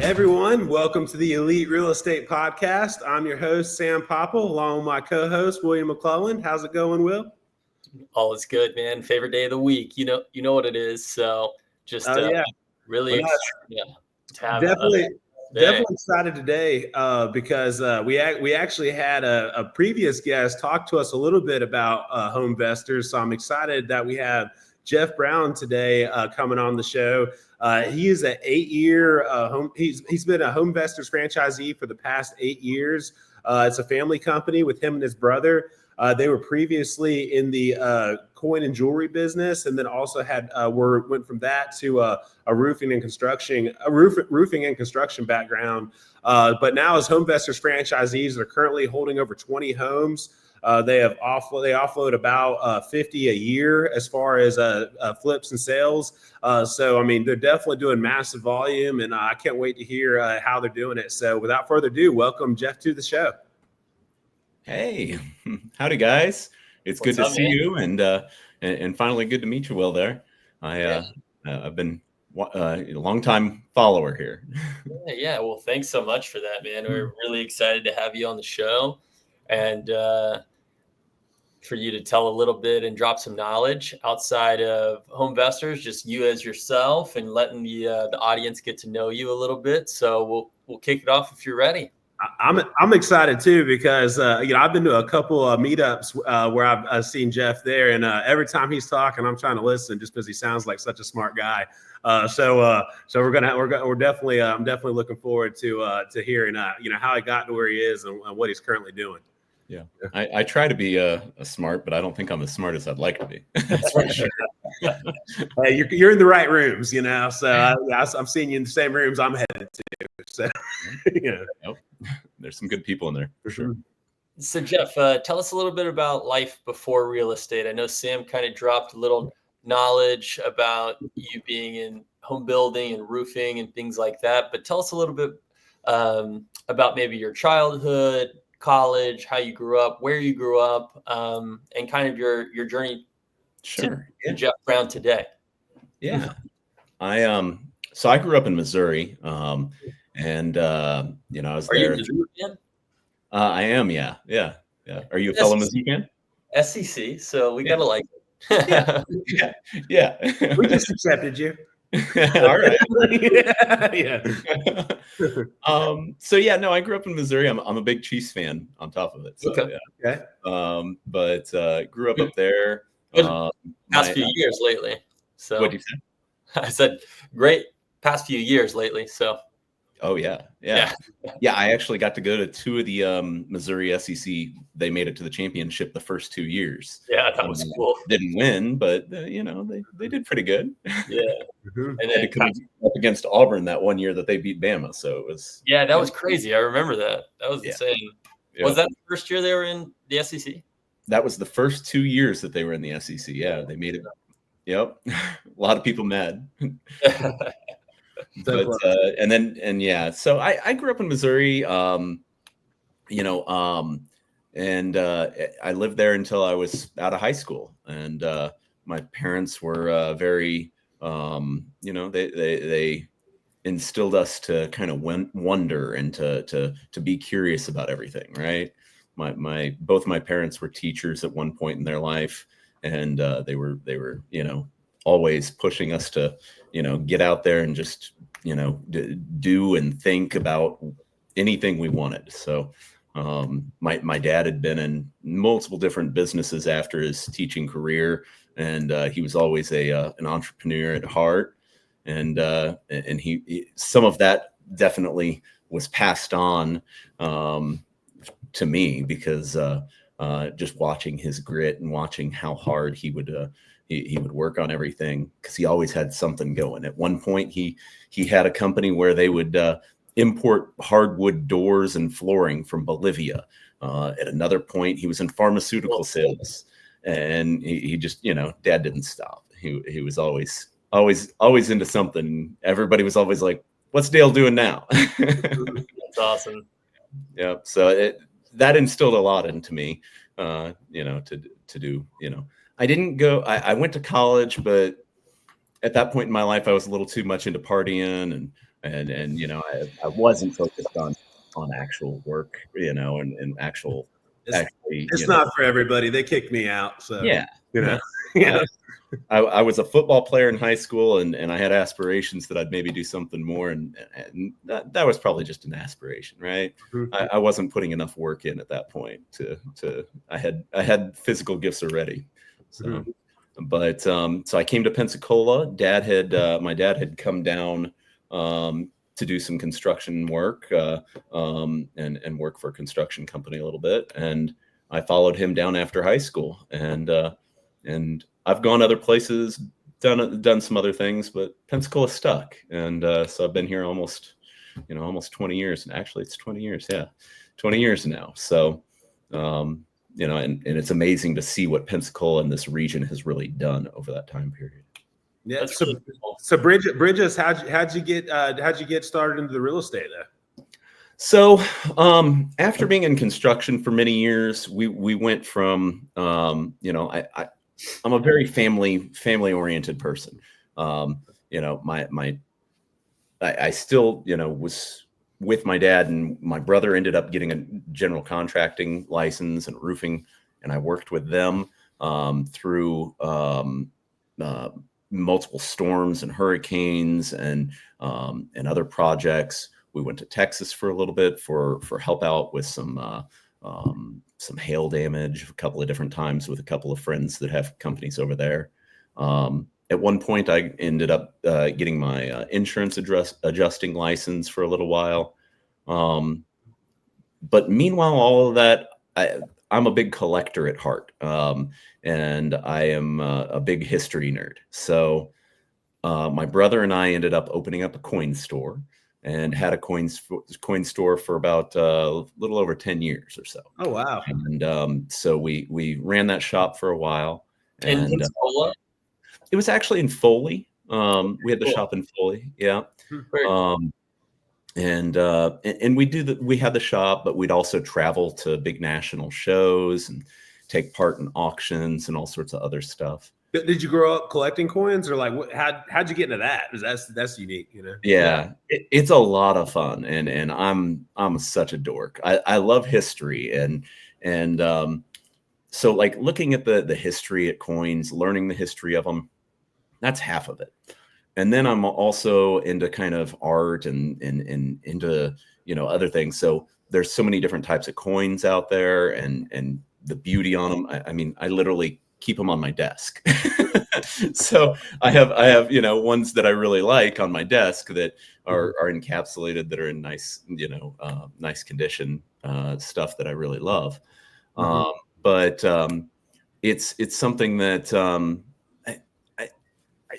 Everyone, welcome to the Elite Real Estate Podcast. I'm your host, Sam Popple, along with my co-host, William McClellan. How's it going, Will? All is good, man. Favorite day of the week. You know what it is. So just really excited to have definitely excited today because we actually had a previous guest talk to us a little bit about home investors. So I'm excited that we have Jeoff Brown today coming on the show. He is an 8-year he's been a Home Investors franchisee for the past 8 years. It's a family company with him and his brother. They were previously in the coin and jewelry business, and then also went from that to a roofing and construction background. But now as Home Investors franchisees, they're currently holding over 20 homes. They offload about 50 a year as far as flips and sales. So, I mean, they're definitely doing massive volume, and I can't wait to hear how they're doing it. So without further ado, welcome Jeoff to the show. Hey, howdy guys. It's good to see you and finally good to meet you, Will, there. I've been a long time follower here. Yeah. Well, thanks so much for that, man. We're really excited to have you on the show and for you to tell a little bit and drop some knowledge outside of Home Investors, just you as yourself, and letting the audience get to know you a little bit. So we'll kick it off if you're ready. I'm excited too because I've been to a couple of meetups where I've seen Jeoff there, and every time he's talking, I'm trying to listen just because he sounds like such a smart guy. So we're definitely I'm definitely looking forward to hearing how he got to where he is and what he's currently doing. Yeah, I try to be smart, but I don't think I'm as smart as I'd like to be. That's for sure. Hey, you're in the right rooms, So I'm seeing you in the same rooms I'm headed to. So there's some good people in there for sure. So Jeoff, tell us a little bit about life before real estate. I know Sam kind of dropped a little knowledge about you being in home building and roofing and things like that, but tell us a little bit about maybe your childhood, college, how you grew up, where you grew up, and kind of your journey to Jeoff Brown today. Yeah. So I grew up in Missouri, and I was there. Are you a Mizzou fan? I am, yeah. Are you a fellow Mizzou fan? SEC, so we gotta like it. Yeah. We just accepted you. All right. Yeah. I grew up in Missouri. I'm a big Chiefs fan on top of it. So, okay. Yeah. But grew up there. Past few years lately. So what'd you say? I said great past few years lately. So. Oh yeah. I actually got to go to 2 of the Missouri SEC. They made it to the championship the first 2 years. Yeah, that was cool. Didn't win, but they did pretty good. Yeah, and then it comes up against Auburn that one year that they beat Bama. So it was. Yeah, that was crazy. I remember that. That was insane. Yeah. Was that the first year they were in the SEC? That was the first 2 years that they were in the SEC. Yeah, they made it. Yep, a lot of people mad. But so I grew up in Missouri, and I lived there until I was out of high school. And my parents were very, they instilled us to kind of wonder and to be curious about everything, right? Both my parents were teachers at one point in their life, and they were always pushing us to get out there and just do and think about anything we wanted. So my dad had been in multiple different businesses after his teaching career, and he was always an entrepreneur at heart, and he some of that definitely was passed on to me because just watching his grit and watching how hard he would work on everything, because he always had something going. At one point, he had a company where they would import hardwood doors and flooring from Bolivia. At another point, he was in pharmaceutical sales, and he just, Dad didn't stop. He was always into something. Everybody was always like, "What's Dale doing now?" That's awesome. Yeah. So that instilled a lot into me, to do. I didn't go. I went to college, but at that point in my life, I was a little too much into partying and and I wasn't focused on actual work, and actually, It's not for everybody. They kicked me out, so yeah. yeah. I was a football player in high school, and I had aspirations that I'd maybe do something more, and that was probably just an aspiration, right? Mhm. I wasn't putting enough work in at that point to I had physical gifts already. So, but so I came to Pensacola. My dad had come down to do some construction work and work for a construction company a little bit, and I followed him down after high school, and I've gone other places, done some other things, but Pensacola stuck, and so I've been here almost 20 years, and actually it's 20 years, yeah, 20 years now. So, and it's amazing to see what Pensacola and this region has really done over that time period. Yeah. That's So, really cool. so Bridges, how'd you get started into the real estate though? So, after being in construction for many years, we went from, I'm a very family oriented person. I still, was with my dad, and my brother ended up getting a general contracting license and roofing, and I worked with them through multiple storms and hurricanes and other projects. We went to Texas for a little bit for help out with some hail damage a couple of different times with a couple of friends that have companies over there. At one point, I ended up getting my insurance adjusting license for a little while. But meanwhile, all of that, I'm a big collector at heart, and I am a big history nerd. So my brother and I ended up opening up a coin store, and had a coin store for about a little over 10 years or so. Oh wow! And so we ran that shop for a while, In and Pensacola? it was actually in Foley. We had the Cool. shop in Foley, yeah. Very cool. And we had the shop, but we'd also travel to big national shows and take part in auctions and all sorts of other stuff. Did you grow up collecting coins, or like how'd you get into that? Because that's unique, Yeah, it's a lot of fun, and I'm such a dork. I love history, and so like looking at the history at coins, learning the history of them, that's half of it. And then I'm also into kind of art and into other things. So there's so many different types of coins out there, and the beauty on them. I mean, I literally keep them on my desk. So I have ones that I really like on my desk that are encapsulated, that are in nice nice condition, stuff that I really love. But it's something that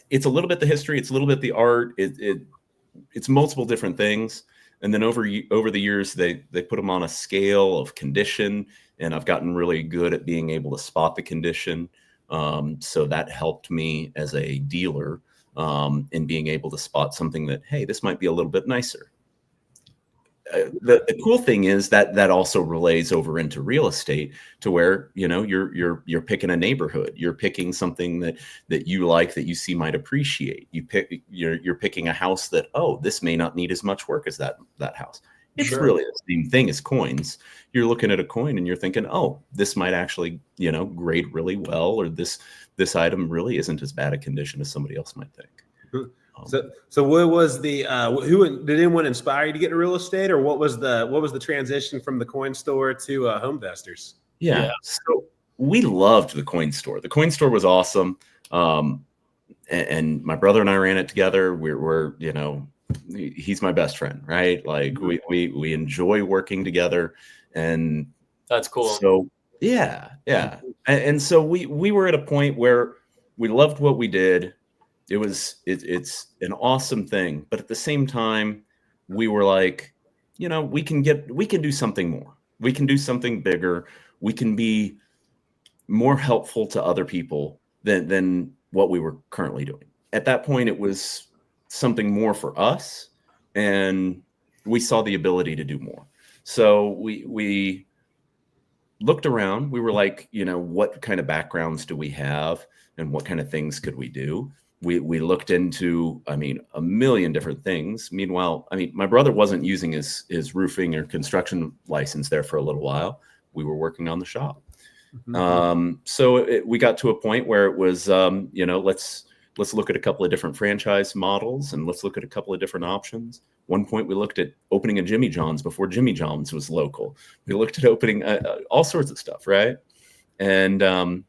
it's a little bit the history, it's a little bit the art, it's multiple different things. And then over the years, they put them on a scale of condition, and I've gotten really good at being able to spot the condition. So that helped me as a dealer in being able to spot something that, hey, this might be a little bit nicer. The cool thing is that also relays over into real estate, to where you're picking a neighborhood, you're picking something that you like, that you see might appreciate. You're picking a house that, oh, this may not need as much work as that house. It's really the same thing as coins. You're looking at a coin and you're thinking, oh, this might actually grade really well, or this item really isn't as bad a condition as somebody else might think. So what was the who did anyone inspire you to get into real estate, or what was the transition from the coin store to Homevestors? Yeah. So we loved the coin store. The coin store was awesome. And my brother and I ran it together. We're he's my best friend, right? Like we enjoy working together, and that's cool. So yeah. And so we were at a point where we loved what we did. It's an awesome thing, but at the same time, we were like, we can do something more. We can do something bigger. We can be more helpful to other people than what we were currently doing. At that point, it was something more for us, and we saw the ability to do more. So we looked around. We were like, what kind of backgrounds do we have, and what kind of things could we do? we looked into, I mean, a million different things. Meanwhile, I mean, my brother wasn't using his roofing or construction license there for a little while. We were working on the shop. So we got to a point where it was, let's look at a couple of different franchise models and let's look at a couple of different options. One point we looked at opening a Jimmy John's before Jimmy John's was local. We looked at opening all sorts of stuff, right? And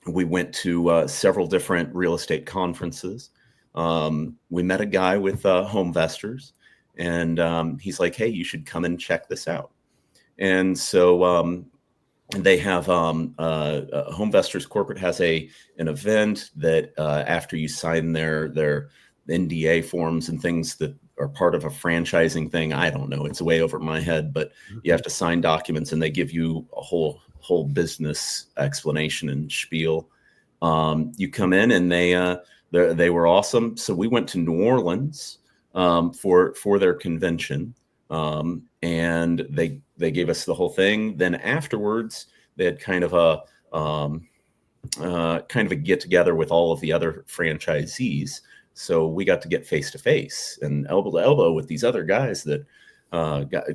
we went to several different real estate conferences. We met a guy with Homevestors, and he's like, "Hey, you should come and check this out." And so they have Homevestors Corporate has an event that after you sign their NDA forms and things that are part of a franchising thing, I don't know, it's way over my head, but you have to sign documents and they give you a whole business explanation and spiel. You come in and they were awesome. So we went to New Orleans for their convention, and they gave us the whole thing. Then afterwards, they had kind of a get together with all of the other franchisees. So we got to get face to face and elbow to elbow with these other guys that got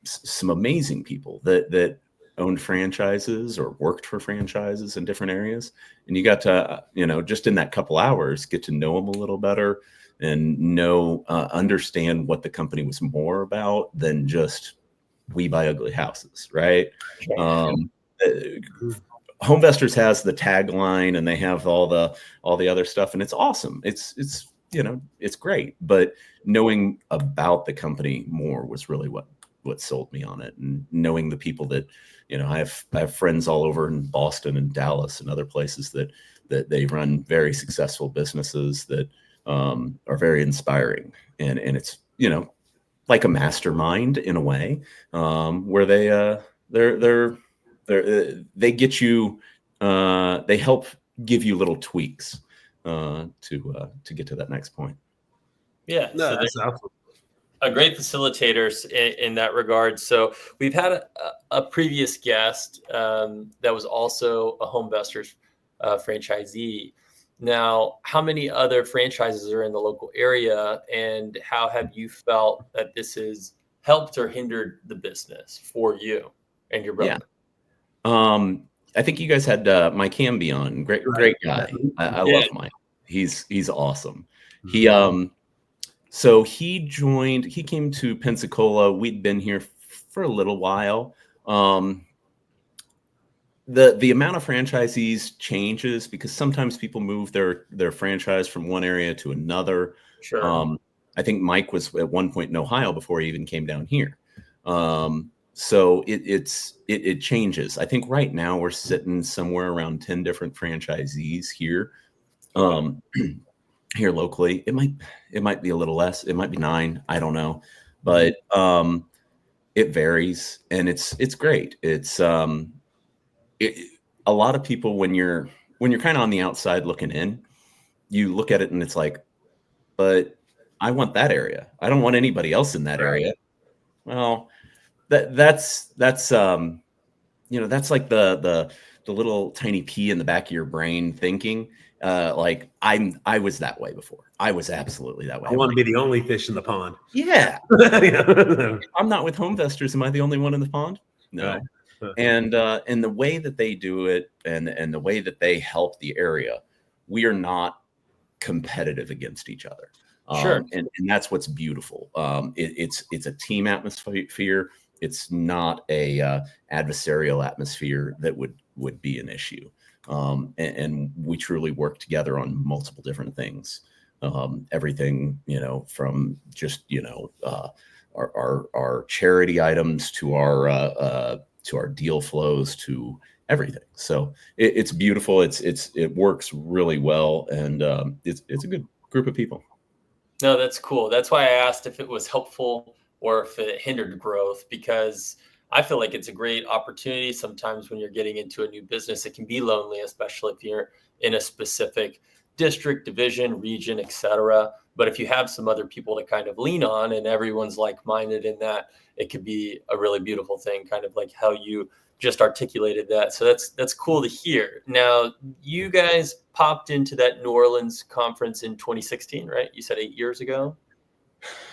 some amazing people that owned franchises or worked for franchises in different areas. And you got to, just in that couple hours, get to know them a little better and understand what the company was more about than just we buy ugly houses, right? Homevestors has the tagline and they have all the other stuff, and it's awesome. It's great, but knowing about the company more was really what sold me on it, and knowing the people that, I have friends all over in Boston and Dallas and other places that they run very successful businesses that are very inspiring, and it's like a mastermind in a way, where they get you, they help give you little tweaks to get to that next point. Yeah, no, so that's awesome. A great facilitators in that regard. So we've had a previous guest that was also a Homevestors franchisee. Now, how many other franchises are in the local area, and how have you felt that this has helped or hindered the business for you and your brother? Yeah. I think you guys had Mike Hamby on. Great guy. I love Mike. He's awesome. So he came to Pensacola. We'd been here for a little while. The amount of franchisees changes because sometimes people move their franchise from one area to another. Sure. I think Mike was at one point in Ohio before he even came down here. So it changes. I think right now we're sitting somewhere around 10 different franchisees here. Here locally. It might be a little less. It might be 9. I don't know. But it varies, and it's great. It's a lot of people when you're kind of on the outside looking in, you look at it and it's like, but I want that area. I don't want anybody else in that area. Well, that's like the little tiny pea in the back of your brain thinking, like I was that way before. I was absolutely that way. I want to be the only fish in the pond. Yeah. I'm not with Homevestors. Am I the only one in the pond? No. And the way that they do it and the way that they help the area, we are not competitive against each other. Sure. And that's what's beautiful. It's a team atmosphere. It's not a adversarial atmosphere that would be an issue. And we truly work together on multiple different things. Everything, from just, our charity items to our deal flows to everything. So it's beautiful. It works really well. And it's a good group of people. No, that's cool. That's why I asked if it was helpful or if it hindered growth, because I feel like it's a great opportunity. Sometimes when you're getting into a new business, it can be lonely, especially if you're in a specific district, division, region, etc. But if you have some other people to kind of lean on and everyone's like-minded in that, it could be a really beautiful thing, kind of like how you just articulated that. So that's cool to hear. Now, you guys popped into that New Orleans conference in 2016, right? You said 8 years ago.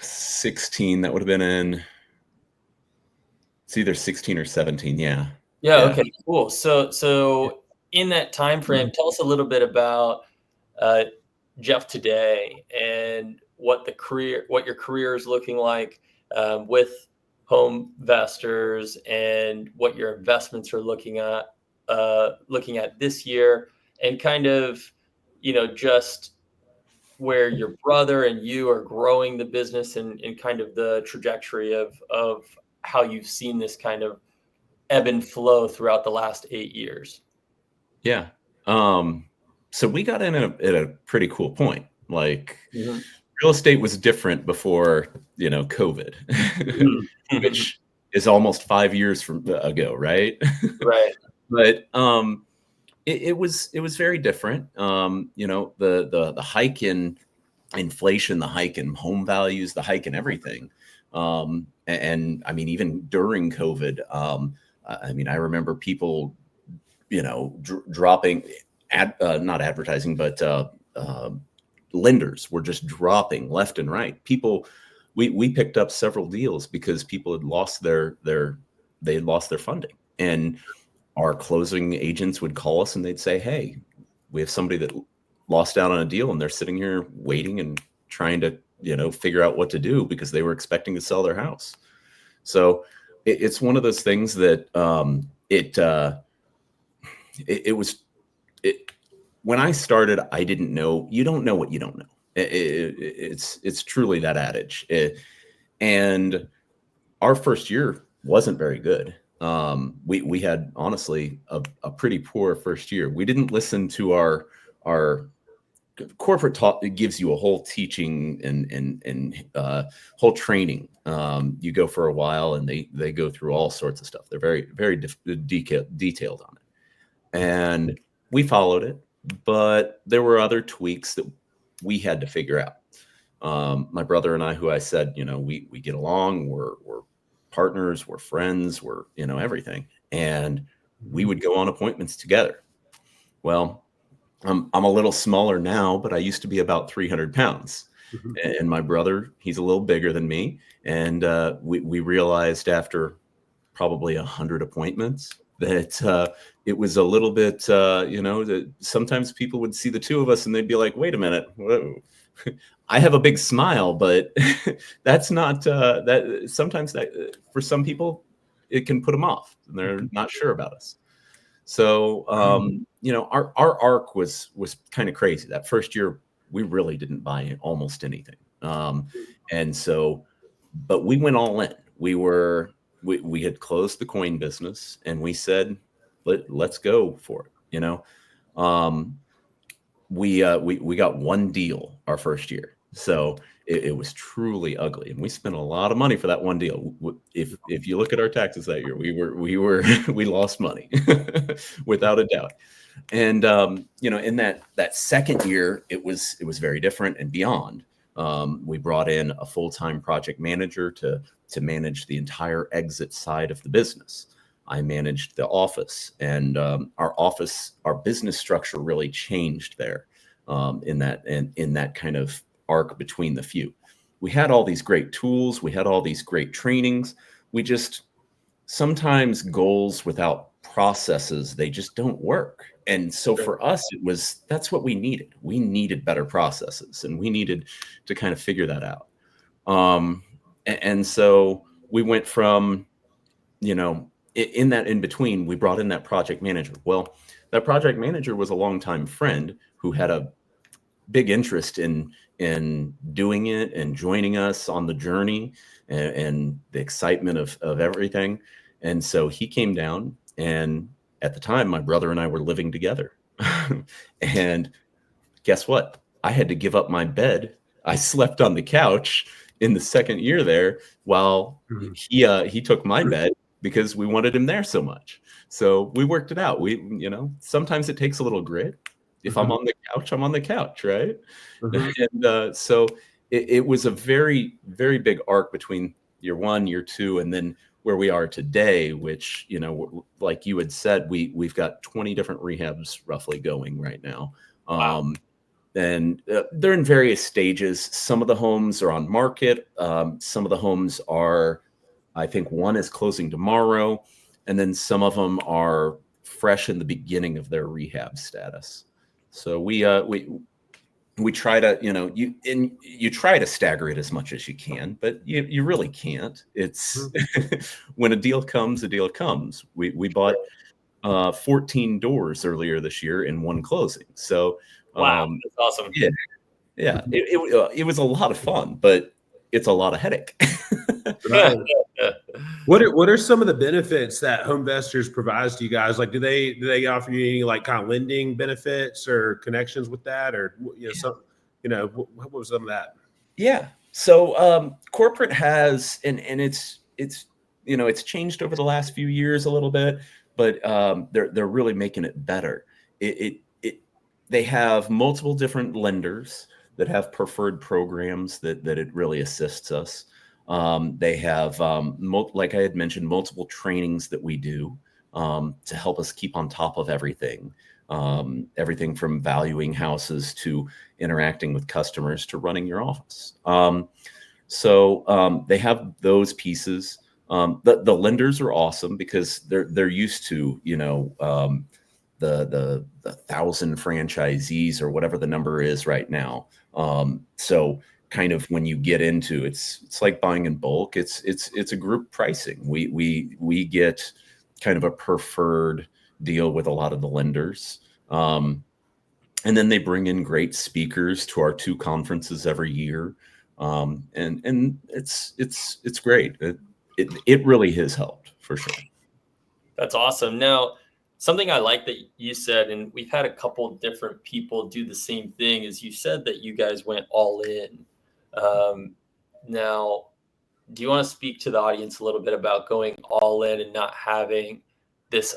16. That would have been in. It's either 16 or 17. Yeah. Yeah. Okay. Cool. So in that time frame, tell us a little bit about Jeoff today and what your career is looking like with home investors, and what your investments are looking at this year, and kind of, just where your brother and you are growing the business, and kind of the trajectory of how you've seen this kind of ebb and flow throughout the last 8 years. Yeah. So we got in at a pretty cool point. Like, real estate was different before, COVID, which is almost 5 years ago, right? Right. But it was very different. The hike in inflation, the hike in home values, the hike in everything. And I mean, even during COVID, I remember people, dropping not advertising, but lenders were just dropping left and right. People, we picked up several deals because people had lost their funding, and our closing agents would call us and they'd say, "Hey, we have somebody that lost out on a deal and they're sitting here waiting and trying to, figure out what to do because they were expecting to sell their house." So it's one of those things that when I started, I didn't know. You don't know what you don't know. It's truly that adage. And our first year wasn't very good. We had, honestly, a pretty poor first year. We didn't listen to our corporate talk. It gives you a whole teaching and whole training. You go for a while and they go through all sorts of stuff. They're very, very detailed on it. And we followed it, but there were other tweaks that we had to figure out. My brother and I, who I said, we get along, we're partners, we're friends, we're, everything. And we would go on appointments together. Well, I'm a little smaller now, but I used to be about 300 pounds. And my brother, he's a little bigger than me. And we realized after probably 100 appointments that it was a little bit, that sometimes people would see the two of us and they'd be like, "Wait a minute, whoa." I have a big smile, but that's not that. Sometimes that for some people, it can put them off, and they're not sure about us. So, our arc was kind of crazy. That first year, we really didn't buy almost anything, and so, but we went all in. We had closed the coin business, and we said, let's go for it. We got one deal our first year, so it was truly ugly, and we spent a lot of money for that one deal. If you look at our taxes that year, we lost money without a doubt. And in that second year, it was very different and beyond. We brought in a full-time project manager to manage the entire exit side of the business. I managed the office, and our business structure really changed there in that kind of arc between the few. We had all these great tools. We had all these great trainings. We just sometimes goals without processes, they just don't work. And so for us, that's what we needed. We needed better processes, and we needed to kind of figure that out. And so we went from, in that in between, we brought in that project manager. Well, that project manager was a longtime friend who had a big interest in doing it and joining us on the journey and the excitement of everything. And so he came down, and at the time, my brother and I were living together. And guess what? I had to give up my bed. I slept on the couch in the second year there while he took my bed because we wanted him there so much. So we worked it out. Sometimes it takes a little grit. If I'm on the couch, I'm on the couch, right? And so it was a very, very big arc between year one, year two, and then where we are today, which, like you had said, we've got 20 different rehabs roughly going right now. Wow. And they're in various stages. Some of the homes are on market. Some of the homes are, I think one is closing tomorrow. And then some of them are fresh in the beginning of their rehab status. So we try to, you try to stagger it as much as you can, but you really can't. It's when a deal comes, We bought 14 doors earlier this year in one closing. So wow, that's awesome. Yeah. It was a lot of fun, but it's a lot of headache. Right. What are some of the benefits that Homevestors provides to you guys? Like, do they offer you any like kind of lending benefits or connections with that, or what was some of that? Yeah. So corporate has, and it's changed over the last few years a little bit, but they're really making it better. They have multiple different lenders that have preferred programs that it really assists us. They have, like I had mentioned, multiple trainings that we do to help us keep on top of everything. Everything from valuing houses to interacting with customers to running your office. So they have those pieces. The lenders are awesome because they're used to, the 1,000 franchisees or whatever the number is right now. So kind of when you get into it's like buying in bulk. It's a group pricing. We get kind of a preferred deal with a lot of the lenders. And then they bring in great speakers to our 2 conferences every year. And it's great. It really has helped for sure. That's awesome. Now, something I like that you said, and we've had a couple different people do the same thing, is you said that you guys went all in. Now, do you want to speak to the audience a little bit about going all in and not having this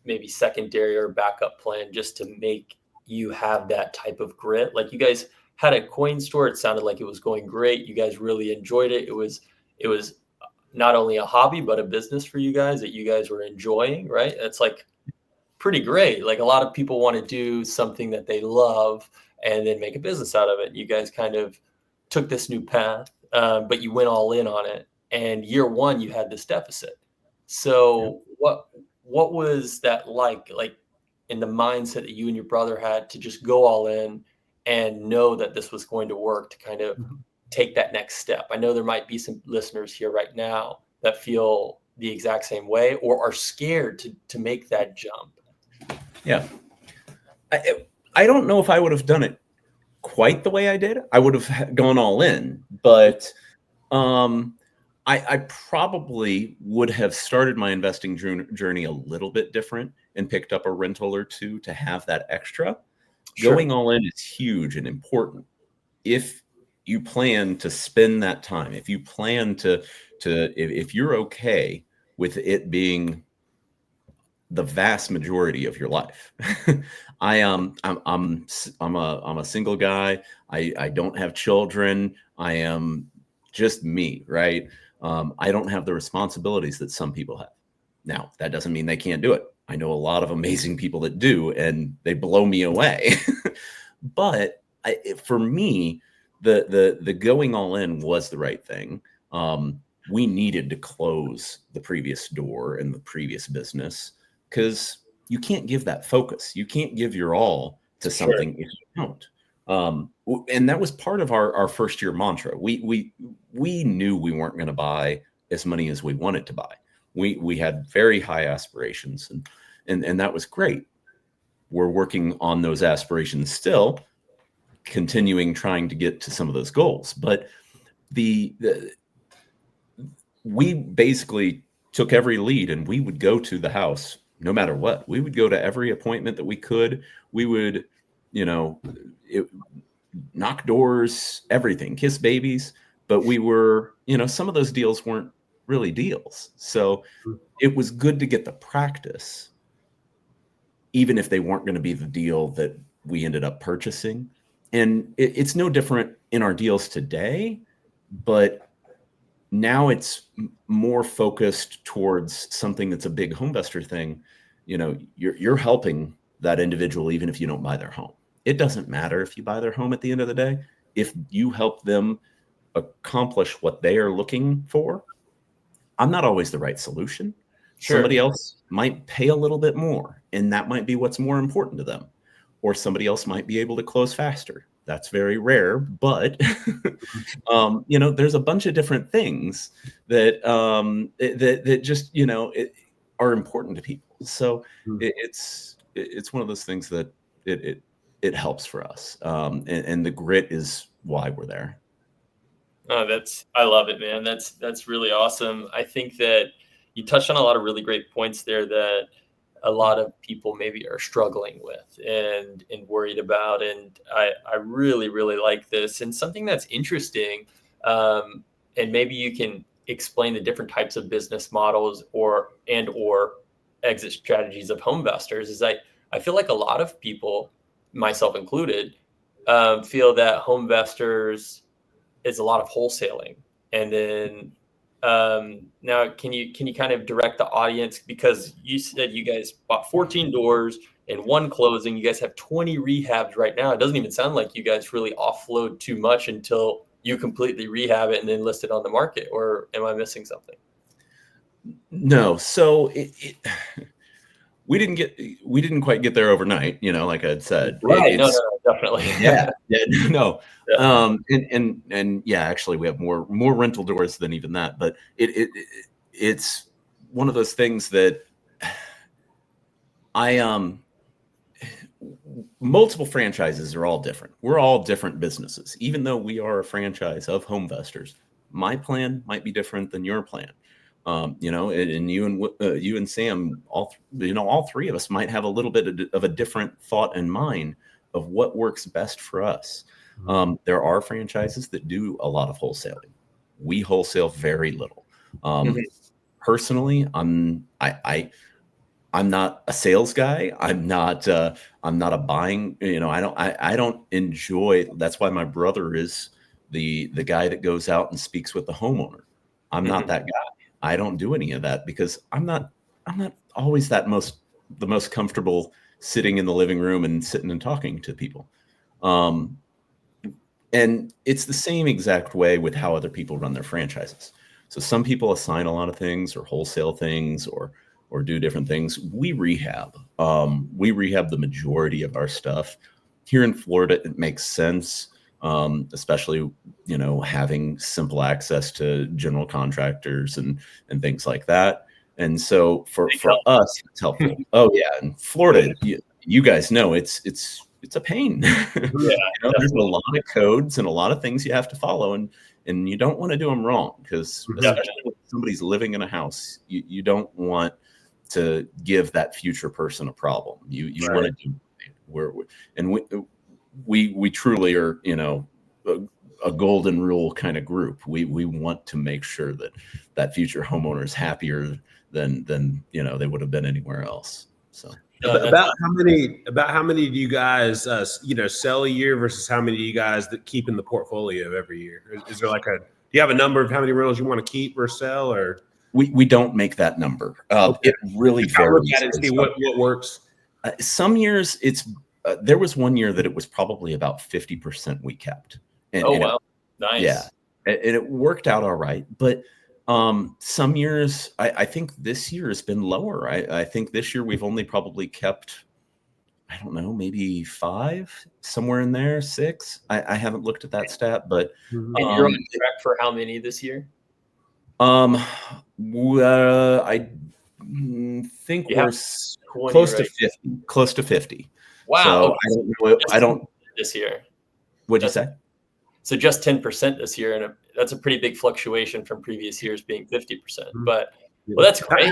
maybe secondary or backup plan just to make you have that type of grit? Like, you guys had a coin store. It sounded like it was going great. You guys really enjoyed it. It was not only a hobby, but a business for you guys that you guys were enjoying, right? It's like pretty great. Like, a lot of people want to do something that they love and then make a business out of it. You guys kind of took this new path, but you went all in on it. And year 1, you had this deficit. So what was that like in the mindset that you and your brother had to just go all in and know that this was going to work to kind of take that next step? I know there might be some listeners here right now that feel the exact same way or are scared to make that jump. Yeah. I don't know if I would have done it quite the way I did. I would have gone all in, but I probably would have started my investing journey a little bit different and picked up a rental or 2 to have that extra. Sure. Going all in is huge and important. If you plan to spend that time, if you plan if you're okay with it being the vast majority of your life. I'm a single guy. I don't have children. I am just me, right? I don't have the responsibilities that some people have. Now, that doesn't mean they can't do it. I know a lot of amazing people that do, and they blow me away. But for me, the going all in was the right thing. We needed to close the previous door in the previous business, because you can't give that focus. You can't give your all to something if you don't. And that was part of our first year mantra. We knew we weren't going to buy as many as we wanted to buy. We had very high aspirations, and that was great. We're working on those aspirations still, continuing trying to get to some of those goals. But we basically took every lead, and we would go to the house no matter what. We would go to every appointment that we could. We would, knock doors, everything, kiss babies. But we were, some of those deals weren't really deals. So it was good to get the practice, even if they weren't going to be the deal that we ended up purchasing. And it's no different in our deals today, but now it's more focused towards something that's a big home investor thing. You know, you're helping that individual even if you don't buy their home. It doesn't matter if you buy their home at the end of the day. If you help them accomplish what they are looking for, I'm not always the right solution. Sure. Somebody else might pay a little bit more, and that might be what's more important to them. Or somebody else might be able to close faster. That's very rare, but you know, there's a bunch of different things that that just, you know, are important to people. So it's one of those things that it helps for us, and the grit is why we're there. Oh, I love it, man. That's really awesome. I think that you touched on a lot of really great points there that a lot of people maybe are struggling with and worried about. And I really, really like this. And something that's interesting, and maybe you can explain the different types of business models or exit strategies of home investors, is I feel like a lot of people, myself included, feel that home investors is a lot of wholesaling. And then now can you kind of direct the audience, because you said you guys bought 14 doors in one closing, you guys have 20 rehabs right now. It doesn't even sound like you guys really offload too much until you completely rehab it and then list it on the market, or am I missing something? No. So we didn't quite get there overnight, you know, like I had said. Right. No, definitely. Yeah. No. Yeah. And yeah, actually we have more rental doors than even that, but it's one of those things that multiple franchises are all different. We're all different businesses. Even though we are a franchise of home investors, my plan might be different than your plan. You know, and you and Sam, all three of us might have a little bit of a different thought in mind of what works best for us. There are franchises that do a lot of wholesaling. We wholesale very little. Personally, I'm not a sales guy. I'm not a buying. You know, I don't enjoy. That's why my brother is the guy that goes out and speaks with the homeowner. I'm not that guy. I don't do any of that because I'm not always the most comfortable sitting in the living room and sitting and talking to people. And it's the same exact way with how other people run their franchises. So some people assign a lot of things or wholesale things or do different things. We rehab. We rehab the majority of our stuff. Here in Florida, it makes sense. Especially, you know, having simple access to general contractors and things like that. And so for us, it's helpful. Oh yeah. In Florida, you guys know it's a pain. Yeah, you know, there's a lot of codes and a lot of things you have to follow, and you don't want to do them wrong, because especially if somebody's living in a house, you don't want to give that future person a problem. You want to do we truly are, you know, a golden rule kind of group. We want to make sure that future homeowner is happier than you know they would have been anywhere else. So about how many do you guys you know, sell a year versus how many do you guys that keep in the portfolio every year? Is there like do you have a number of how many rentals you want to keep or sell, or we don't make that number? It really varies. Look at it and see what works. Some years there was one year that it was probably about 50% we kept. Wow. Nice. Yeah. And it worked out all right. But some years, I think this year has been lower. I think this year we've only probably kept, I don't know, maybe 5, somewhere in there, 6. I haven't looked at that stat, but. And you're on track for how many this year? I think we're close to 50. Close to 50. Wow. So okay. I don't know. I don't. This year. What'd you say? So just 10% this year, and that's a pretty big fluctuation from previous years being 50%. But well, that's great.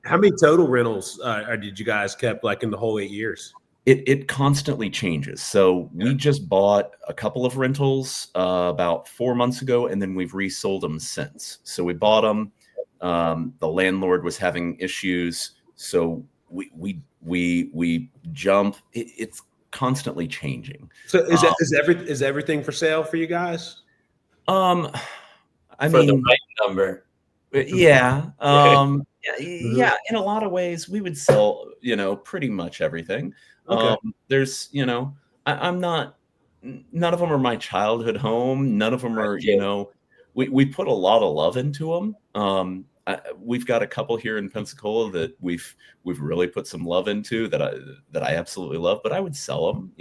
How many total rentals did you guys kept like in the whole 8 years? It constantly changes. So we just bought a couple of rentals about 4 months ago, and then we've resold them since. So we bought them. The landlord was having issues, so we jump. It's constantly changing. So is everything for sale for you guys? I for mean, the right number. Yeah. Mhm. Yeah. In a lot of ways, we would sell, pretty much everything. Okay. There's, I'm not, none of them are my childhood home. None of them are, we put a lot of love into them. We've got a couple here in Pensacola that we've really put some love into that I absolutely love, but I would sell them,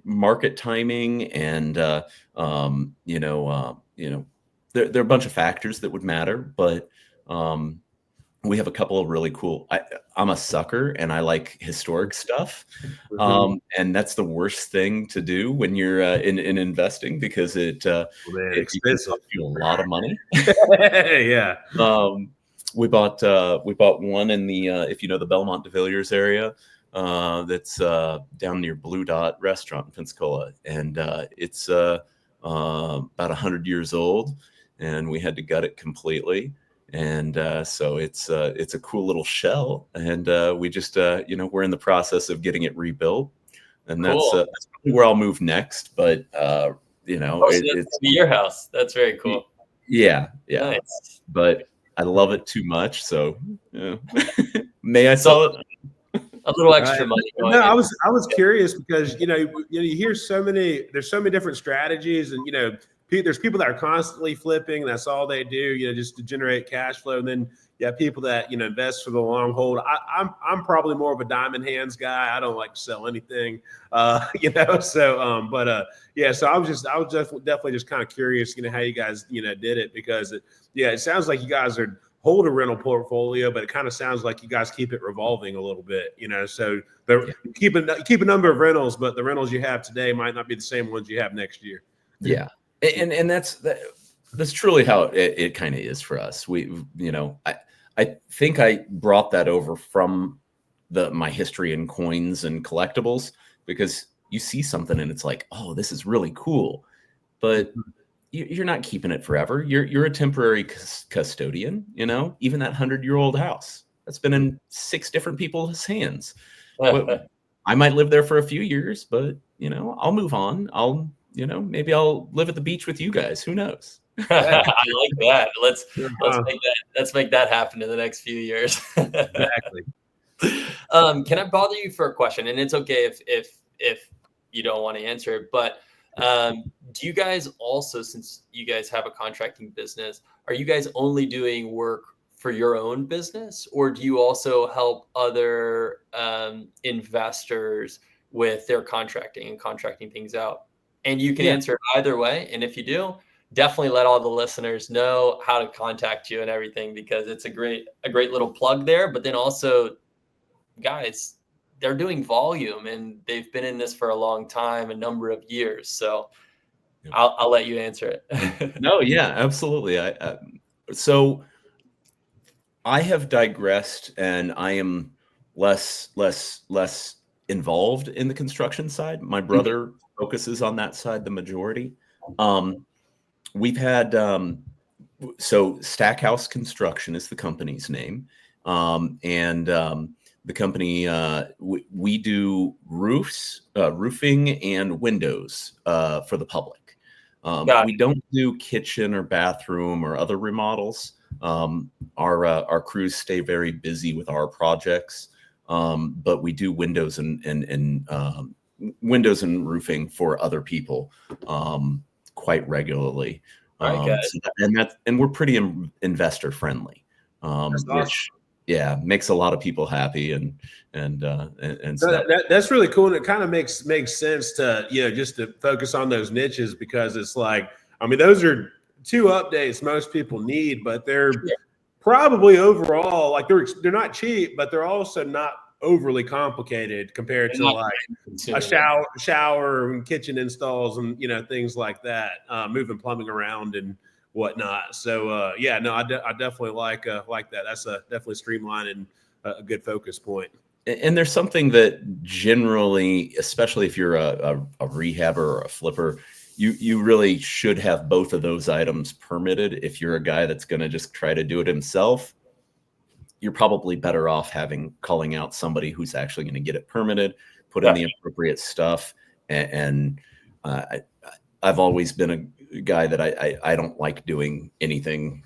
market timing and, there are a bunch of factors that would matter, but we have a couple of really cool. I'm a sucker and I like historic stuff, and that's the worst thing to do when you're in investing because it Man, it can expensive. cost you a lot of money. Yeah. We bought one in the if you know the Belmont de Villiers area. That's down near Blue Dot Restaurant in Pensacola, and it's about 100 years old, and we had to gut it completely. And so it's a cool little shell, and we just we're in the process of getting it rebuilt, and Cool. that's probably where I'll move next. But So that's it's your house. That's very cool. yeah. Nice. But I love it too much, so may I sell it? A little extra money. No, I was curious because you hear there's so many different strategies, and there's people that are constantly flipping. That's all they do, just to generate cash flow. And then you have people that invest for the long hold. I'm probably more of a diamond hands guy. I don't like to sell anything, So, yeah. So I was definitely just kind of curious, how you guys did it because it sounds like you guys hold a rental portfolio, but it kind of sounds like you guys keep it revolving a little bit, so keep a number of rentals, but the rentals you have today might not be the same ones you have next year. Yeah. And that's truly how it kind of is for us. I think I brought that over from my history in coins and collectibles, because you see something and it's like, oh, this is really cool, but you're not keeping it forever. You're a temporary custodian, even that 100-year-old house that's been in 6 different people's hands. I might live there for a few years, but I'll move on. Maybe I'll live at the beach with you guys. Who knows? I like that. Let's make that happen in the next few years. Exactly. Can I bother you for a question? And it's okay if you don't want to answer it, but do you guys also, since you guys have a contracting business, are you guys only doing work for your own business, or do you also help other investors with their contracting and contracting things out? And you can answer it either way. And if you do, definitely let all the listeners know how to contact you and everything, because it's a great little plug there. But then also, guys, they're doing volume and they've been in this for a long time, a number of years. So I'll let you answer it. No, yeah, absolutely. So I have digressed, and I am less involved in the construction side. My brother focuses on that side, the majority. We've had so Stackhouse Construction is the company's name, and the company we do roofing and windows for the public. We don't do kitchen or bathroom or other remodels. Our crews stay very busy with our projects, but we do windows and windows and roofing for other people quite regularly. And we're pretty investor friendly, which makes a lot of people happy, and so that's really cool. And it kind of makes sense to just to focus on those niches, because it's like, I mean, those are 2 updates most people need, but they're probably overall, like, they're not cheap, but they're also not overly complicated compared to like a shower and kitchen installs and things like that, moving plumbing around and whatnot. So I definitely like that. That's definitely streamlined and a good focus point. And there's something that generally, especially if you're a rehabber or a flipper, you really should have both of those items permitted. If you're a guy that's going to just try to do it himself, you're probably better off calling out somebody who's actually going to get it permitted, put in the appropriate stuff. And I've always been guy that I don't like doing anything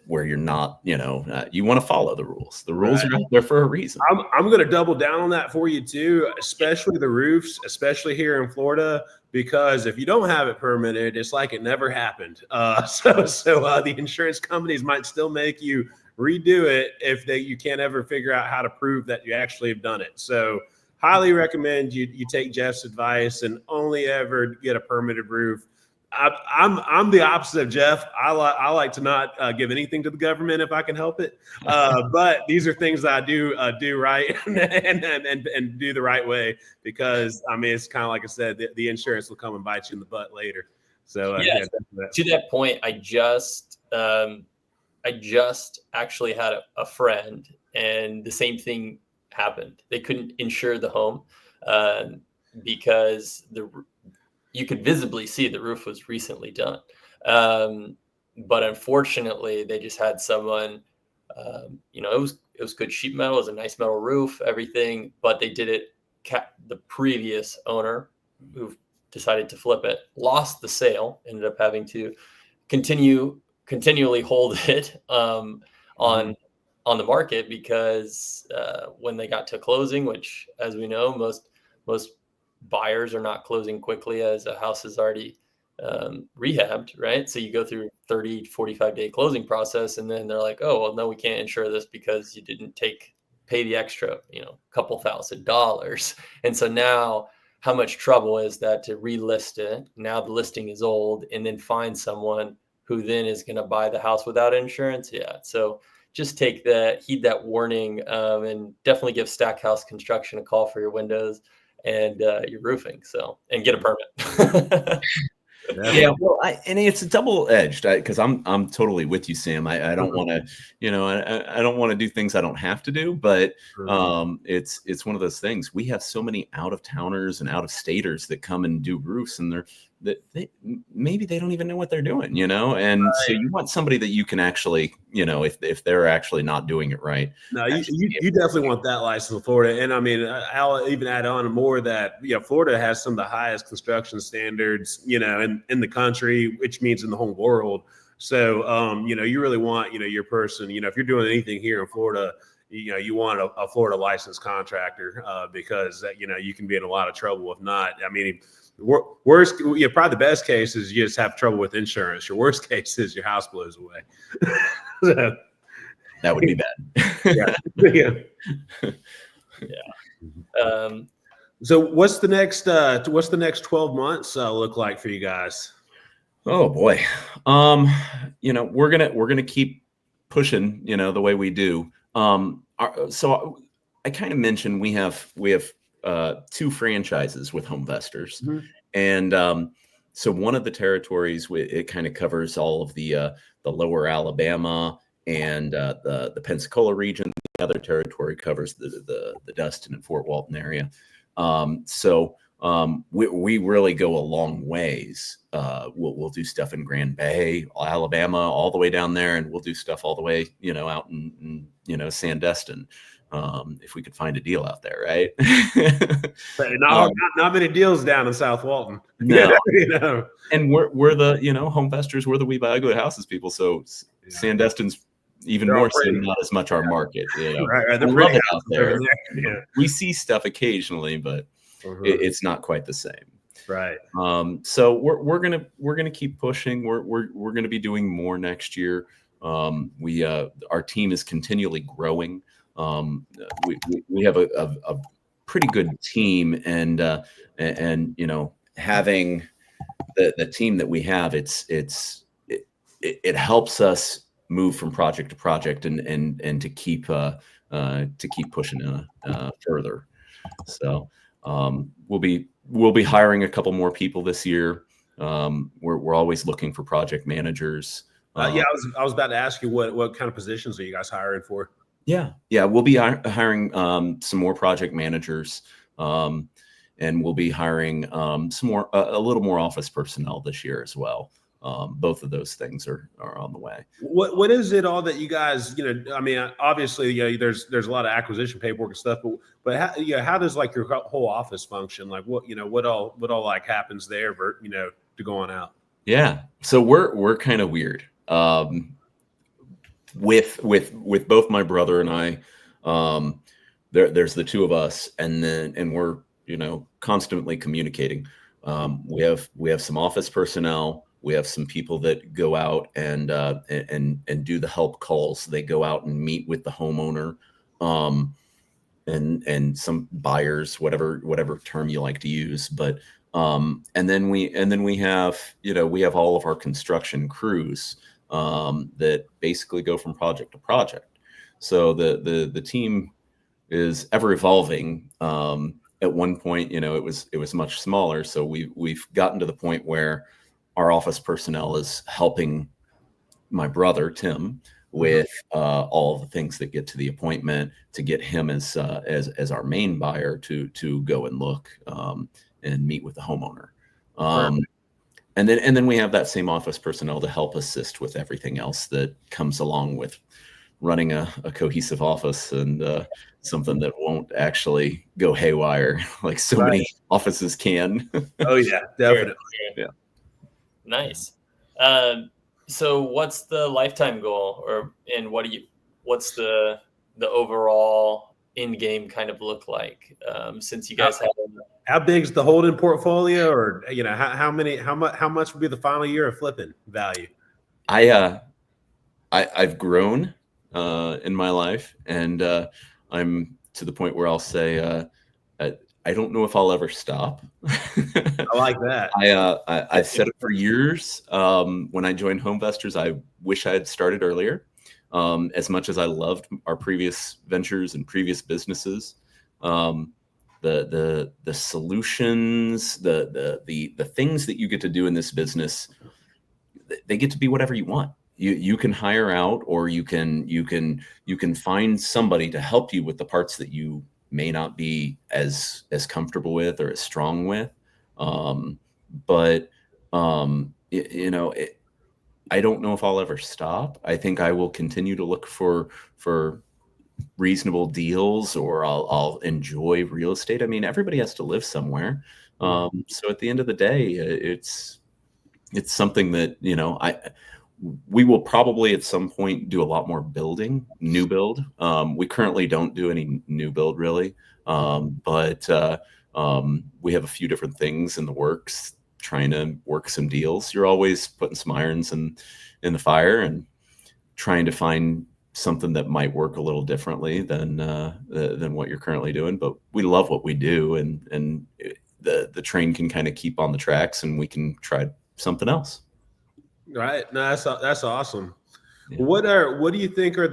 where you're not, you want to follow the rules. The rules are out there for a reason. I'm going to double down on that for you too, especially the roofs, especially here in Florida, because if you don't have it permitted, it's like it never happened. So the insurance companies might still make you redo it if you can't ever figure out how to prove that you actually have done it. So highly recommend you take Jeff's advice and only ever get a permitted roof. I'm the opposite of Jeff. I like to not give anything to the government if I can help it. But these are things that I do right and do the right way, because I mean, it's kind of like I said, the insurance will come and bite you in the butt later. So to that point, I just actually had a friend, and the same thing happened. They couldn't insure the home because you could visibly see the roof was recently done. But unfortunately, they just had someone, it was good sheet metal, it was a nice metal roof, everything, but they did it. The previous owner who decided to flip it lost the sale, ended up having to continually hold it on the market, because when they got to closing, which, as we know, most buyers are not closing quickly as a house is already rehabbed, right? So you go through 30 to 45 day closing process, and then they're like, oh, well, no, we can't insure this because you didn't pay the extra, couple $1,000s. And so now how much trouble is that to relist it? Now the listing is old, and then find someone who then is going to buy the house without insurance. Yeah. So just heed that warning, and definitely give Stackhouse Construction a call for your windows and your roofing. So, and get a permit. Yeah, well, and it's double-edged, because I'm totally with you, Sam. I don't want to, I don't want to do things I don't have to do, but it's one of those things. We have so many out-of-towners and out-of-staters that come and do roofs, and maybe they don't even know what they're doing, and so you want somebody that you can actually, if they're actually not doing it right. No, you definitely want that license in Florida. And I mean, I'll even add on more that, Florida has some of the highest construction standards, in the country, which means in the whole world. So, you really want, your person, if you're doing anything here in Florida, you want a Florida licensed contractor, because, you can be in a lot of trouble if not. I mean, worst, probably the best case is you just have trouble with insurance. Your worst case is your house blows away. So, that would be bad. Yeah. So what's the next 12 months look like for you guys? Oh boy. We're gonna keep pushing, the way we do. So I kind of mentioned we have 2 franchises with Homevestors. And so one of the territories, it kind of covers all of the lower Alabama and the Pensacola region. The other territory covers the Dustin and Fort Walton area. So we really go a long ways. We'll do stuff in Grand Bay, Alabama, all the way down there, and we'll do stuff all the way, out in Sandestin. If we could find a deal out there, right? Not many deals down in South Walton. No. And we're the, Homevestors, we're the We Buy Ugly Houses people. So Sandestin's even more so not as much our market. Right. I love it out there. We see stuff occasionally, but it's not quite the same. Right. So we're gonna keep pushing. We're gonna be doing more next year. Our team is continually growing. We have a pretty good team, and having the team that we have, it helps us move from project to project and to keep pushing further. So we'll be hiring a couple more people this year. We're always looking for project managers. I was about to ask you what kind of positions are you guys hiring for? Yeah, we'll be hiring some more project managers, and we'll be hiring a little more office personnel this year as well. Both of those things are on the way. What is it all that you guys, I mean, obviously, there's a lot of acquisition paperwork and stuff, but how does like your whole office function? Like what all like happens there, to go on out? Yeah. So we're kind of weird. With both my brother and I, there's the two of us, and we're constantly communicating. We have some office personnel. We have some people that go out and do the help calls. They go out and meet with the homeowner, and some buyers, whatever term you like to use. But and then we have we have all of our construction crews that basically go from project to project. So the team is ever evolving. At one point, it was much smaller. So we've gotten to the point where our office personnel is helping my brother Tim with all the things that get to the appointment, to get him as our main buyer to go and look and meet with the homeowner. And then we have that same office personnel to help assist with everything else that comes along with running a cohesive office, and something that won't actually go haywire like so many offices can. Oh yeah, definitely. Yeah. Nice. So what's the lifetime goal, and what's the overall in-game kind of look like, since you guys have? How big's the holding portfolio, or how much would be the final year of flipping value? I've grown in my life, and I'm to the point where I'll say I don't know if I'll ever stop. I like that. I've said it for years. When I joined Homevestors, I wish I had started earlier. As much as I loved our previous ventures and previous businesses, the solutions, the things that you get to do in this business, they get to be whatever you want. You can hire out, or you can find somebody to help you with the parts that you may not be as comfortable with or as strong with. But I don't know if I'll ever stop. I think I will continue to look for reasonable deals, or I'll enjoy real estate. I mean, everybody has to live somewhere. So at the end of the day, it's something that, we will probably at some point do a lot more new build. We currently don't do any new build really. But we have a few different things in the works, trying to work some deals. You're always putting some irons in the fire and trying to find something that might work a little differently than what you're currently doing. But we love what we do, and the train can kind of keep on the tracks, and we can try something else. Right. No, that's awesome. Yeah. What do you think are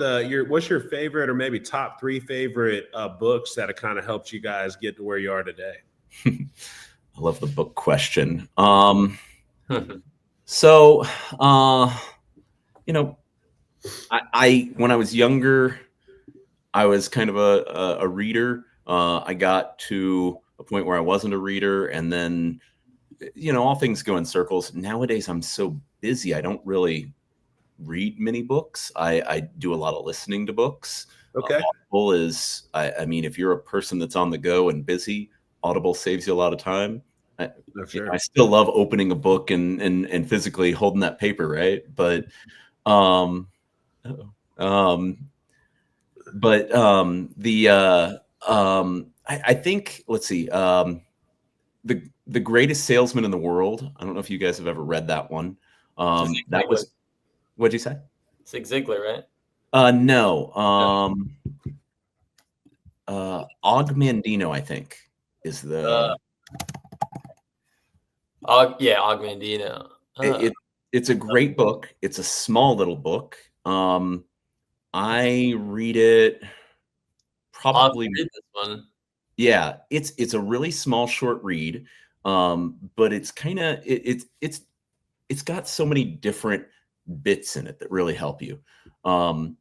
what's your favorite, or maybe top 3 favorite books that have kind of helped you guys get to where you are today? I love the book question. So, I when I was younger, I was kind of a reader. I got to a point where I wasn't a reader, and then all things go in circles. Nowadays, I'm so busy, I don't really read many books. I do a lot of listening to books. Okay. Audible is, I mean, if you're a person that's on the go and busy, Audible saves you a lot of time. I still love opening a book and physically holding that paper, right? But I think, let's see, the Greatest Salesman in the World. I don't know if you guys have ever read that one. That was, what'd you say? Zig Ziglar, right? No. Og Mandino, I think, is the. Og Mandino. It's a great book. It's a small little book. I read it probably. I'll read this one. Yeah, it's a really small, short read, but it's kind of it's got so many different bits in it that really help you. I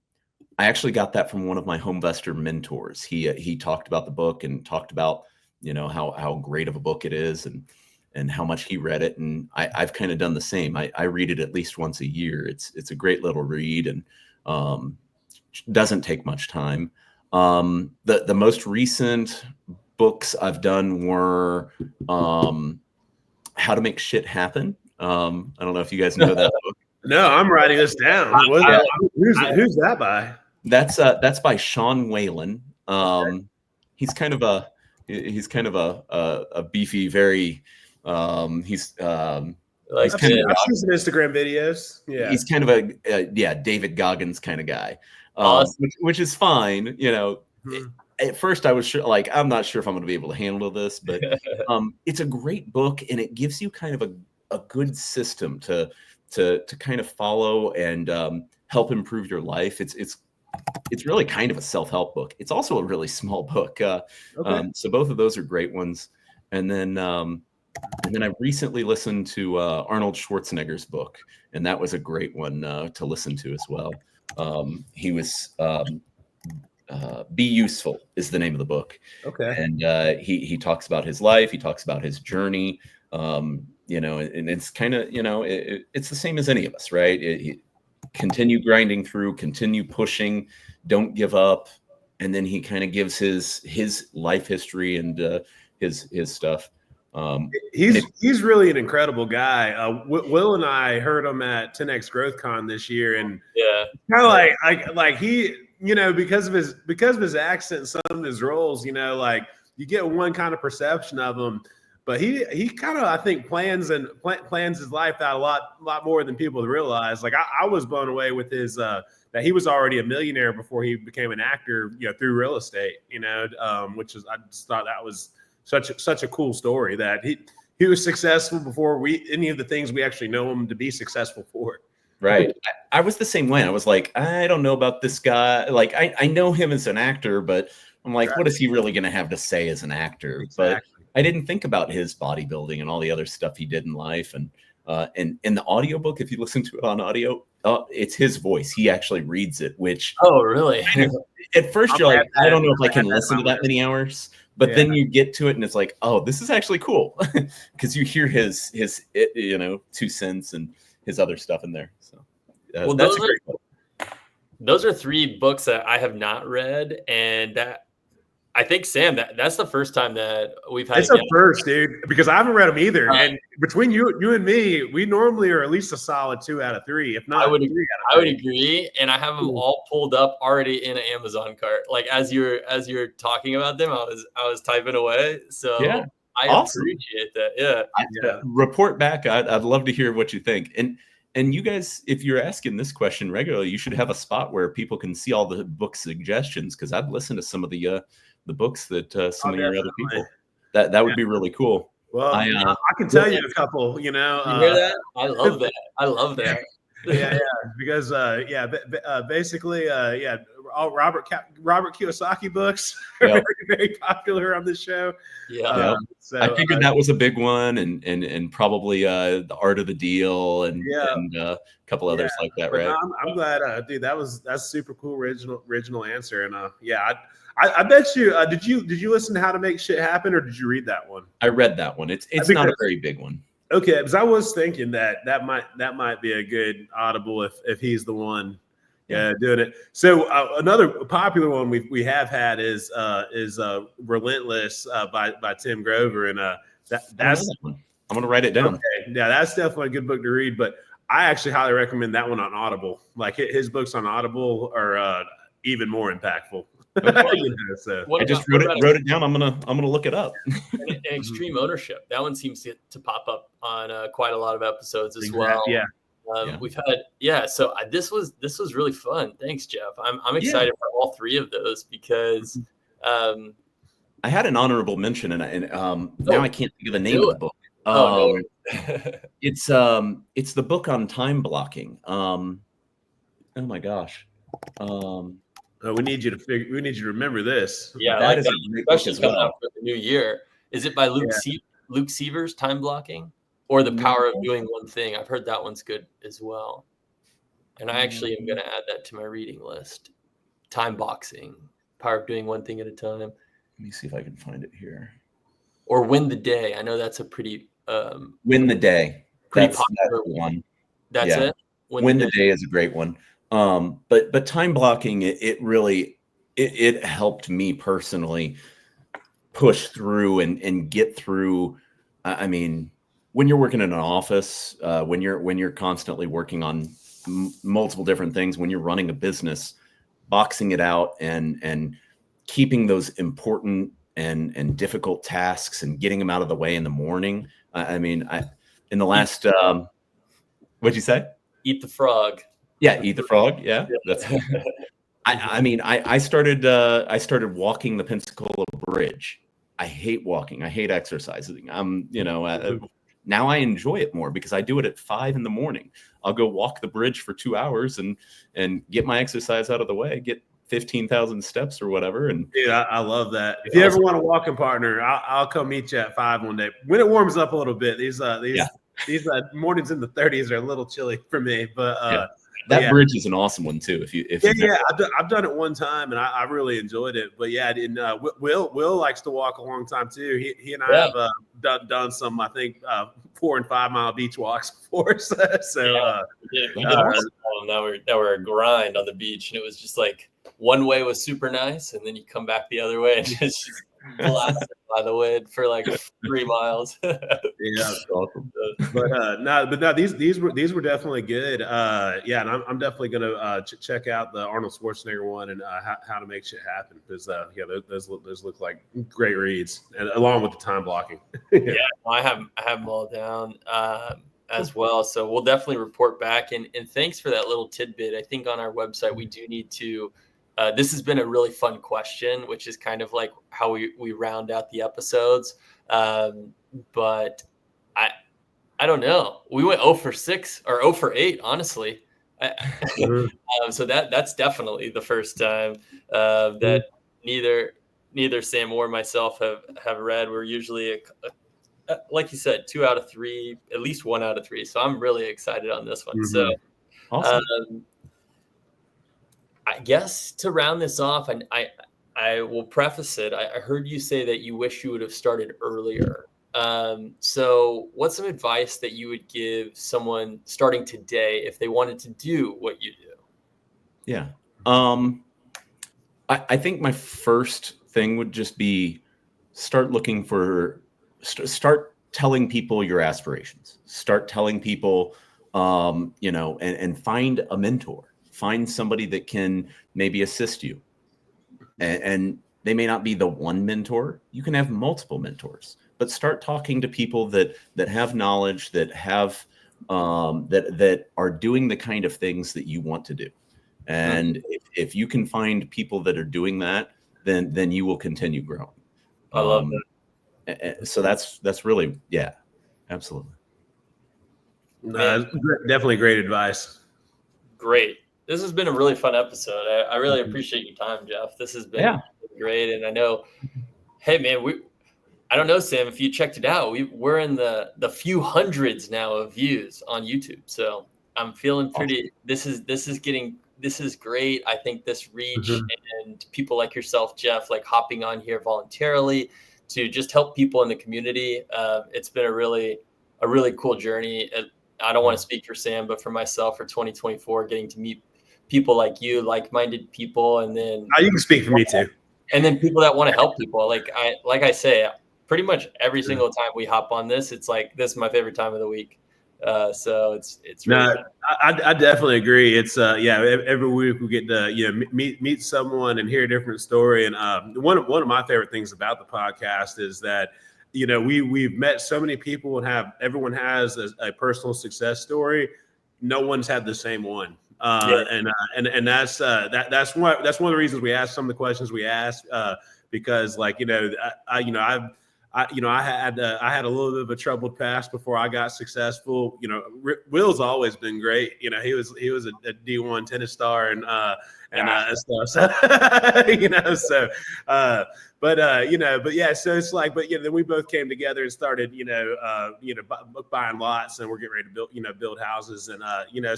actually got that from one of my Homevestor mentors. He talked about the book and talked about how great of a book it is, and how much he read it, and I've kind of done the same. I read it at least once a year. It's a great little read, and doesn't take much time. The most recent books I've done were How to Make Shit Happen, I don't know if you guys know that book. No, I'm writing this down. Who's that by? That's by Sean Whalen. He's kind of a beefy, very he's Like I've seen some Instagram videos. Yeah, he's kind of a David Goggins kind of guy, Awesome. which is fine. You know, Mhm. at first I was sure, like, I'm not sure if I'm going to be able to handle this, but it's a great book, and it gives you kind of a good system to kind of follow and help improve your life. It's really kind of a self-help book. It's also a really small book. So both of those are great ones. And then I recently listened to Arnold Schwarzenegger's book, and that was a great one to listen to as well. He was Be Useful is the name of the book. Okay. And he talks about his life. He talks about his journey. You know, and it's kind of, you know, it's the same as any of us, right? Continue grinding through, continue pushing, don't give up. And then he kind of gives his life history and his stuff. He's really an incredible guy. Will and I heard him at 10X Growth Con this year, and kind of like he, you know, because of his accent, and some of his roles, you know, like you get one kind of perception of him, but he kind of, I think, plans his life out a lot more than people realize. Like I was blown away with his that he was already a millionaire before he became an actor, you know, through real estate, you know, which is, I just thought that was such a cool story, that he was successful before any of the things we actually know him to be successful for. Right. I was the same way. I was like, I don't know about this guy. Like, I know him as an actor, but I'm like, what is he really going to have to say as an actor? Exactly. But I didn't think about his bodybuilding and all the other stuff he did in life. And in the audiobook, if you listen to it on audio, it's his voice. He actually reads it, which really? At first you're like, I don't know if I can listen to that many hours. But then you get to it and it's like, oh, this is actually cool, because you hear his you know, 2 cents and his other stuff in there. So well, that's a great book. Those are 3 books that I have not read, and that I think, Sam, that's the first time that we've had. It's a first, dude, because I haven't read them either. And between you and me, we normally are at least a solid 2 out of 3, if not. I would agree, and I have them all pulled up already in an Amazon cart. Like as you're talking about them, I was typing away. So yeah, I appreciate that. Yeah. Report back. I'd love to hear what you think. And you guys, if you're asking this question regularly, you should have a spot where people can see all the book suggestions, because I'd listen to some of the books that some of your other people. That would be really cool. Well, I can tell you a couple. You know, you hear that? I love that. I love that. Because basically, all Robert Kiyosaki books are very, very popular on this show. So I figured that was a big one, and probably The Art of the Deal and a couple others like that, right? I'm glad, dude. That's super cool, original answer, and I bet you. Did you listen to How to Make Shit Happen, or did you read that one? I read that one. It's not a very big one. Okay, because I was thinking that might be a good Audible if he's the one doing it. So another popular one we have had is Relentless by Tim Grover, and that's one. I'm gonna write it down. Okay, yeah, that's definitely a good book to read. But I actually highly recommend that one on Audible. Like his books on Audible are even more impactful. So I just wrote it down. I'm gonna look it up. And Extreme Ownership. That one seems to pop up on quite a lot of episodes as well. Yeah. We've had So this was really fun. Thanks, Jeff. I'm excited for all 3 of those, because I had an honorable mention, and now I can't think of the name of the book. It's the book on time blocking. Oh my gosh. We need you to remember this. Yeah, that is a great book as well. For the new year. Is it by Luke Seavers, Time Blocking, or The Power of Doing One Thing? I've heard that one's good as well. And I actually am going to add that to my reading list. Time Boxing, Power of Doing One Thing at a Time. Let me see if I can find it here. Or Win the Day. I know that's a pretty Win the Day. Pretty popular one. That's it. Win the Day is a great one. But time blocking, it really helped me personally push through and get through. I mean, when you're working in an office, when you're constantly working on multiple different things, when you're running a business, boxing it out and keeping those important and difficult tasks and getting them out of the way in the morning. In the last, what'd you say? Eat the frog. Yeah, eat the frog. Yeah, that's. I started walking the Pensacola Bridge. I hate walking. I hate exercising. Now I enjoy it more because I do it at 5 a.m. I'll go walk the bridge for 2 hours and get my exercise out of the way, get 15,000 steps or whatever. And dude, I love that. If you ever want a walking partner, I'll come meet you at 5 one day when it warms up a little bit. These mornings in the 30s are a little chilly for me, but that bridge is an awesome one too. I've done it one time and I really enjoyed it. But yeah, Will likes to walk a long time too. He and I have done some, I think, 4 and 5 mile beach walks before. We did were a grind on the beach, and it was just like one way was super nice, and then you come back the other way and just blasted by the wind for like 3 miles. Yeah, that's awesome. But these were definitely good. And I'm definitely gonna check out the Arnold Schwarzenegger one and how to make shit happen, because those look like great reads, and along with the time blocking. I have them all down as well. So we'll definitely report back. And thanks for that little tidbit. I think on our website we do need to. This has been a really fun question, which is kind of like how we round out the episodes. But I don't know. We went 0 for 6 or 0 for 8, honestly. So that's definitely the first time that neither Sam or myself have read. We're usually, like you said, 2 out of 3, at least 1 out of 3. So I'm really excited on this one. Mm-hmm. So awesome. I guess to round this off, and I will preface it. I heard you say that you wish you would have started earlier. So what's some advice that you would give someone starting today if they wanted to do what you do? Yeah. I think my first thing would just be start telling people your aspirations, start telling people, and find a mentor. Find somebody that can maybe assist you. And they may not be the one mentor. You can have multiple mentors, but start talking to people that have knowledge, that have that are doing the kind of things that you want to do. And if you can find people that are doing that, then you will continue growing. I love that. So that's really, yeah, absolutely. Definitely great advice. Great. This has been a really fun episode. I really appreciate your time, Jeff. This has been great. And I know, hey man, I don't know, Sam, if you checked it out, we're in the few hundreds now of views on YouTube. So I'm feeling pretty, this is great. I think this reach and people like yourself, Jeff, like hopping on here voluntarily to just help people in the community. It's been a really cool journey. I don't want to speak for Sam, but for myself, for 2024, getting to meet people like you, like-minded people, and then you can speak for me too. And then people that want to help people. Like I say, pretty much every single time we hop on this, it's like, this is my favorite time of the week. So it's really no, I definitely agree. It's every week we get to meet someone and hear a different story. And one of my favorite things about the podcast is that we've met so many people and everyone has a personal success story. No one's had the same one. And that's one of the reasons we ask some of the questions we ask, because I had a little bit of a troubled past before I got successful. Will's always been great. He was a D1 tennis star and stuff. So so it's like, then we both came together and started, buying lots, and we're getting ready to build houses, and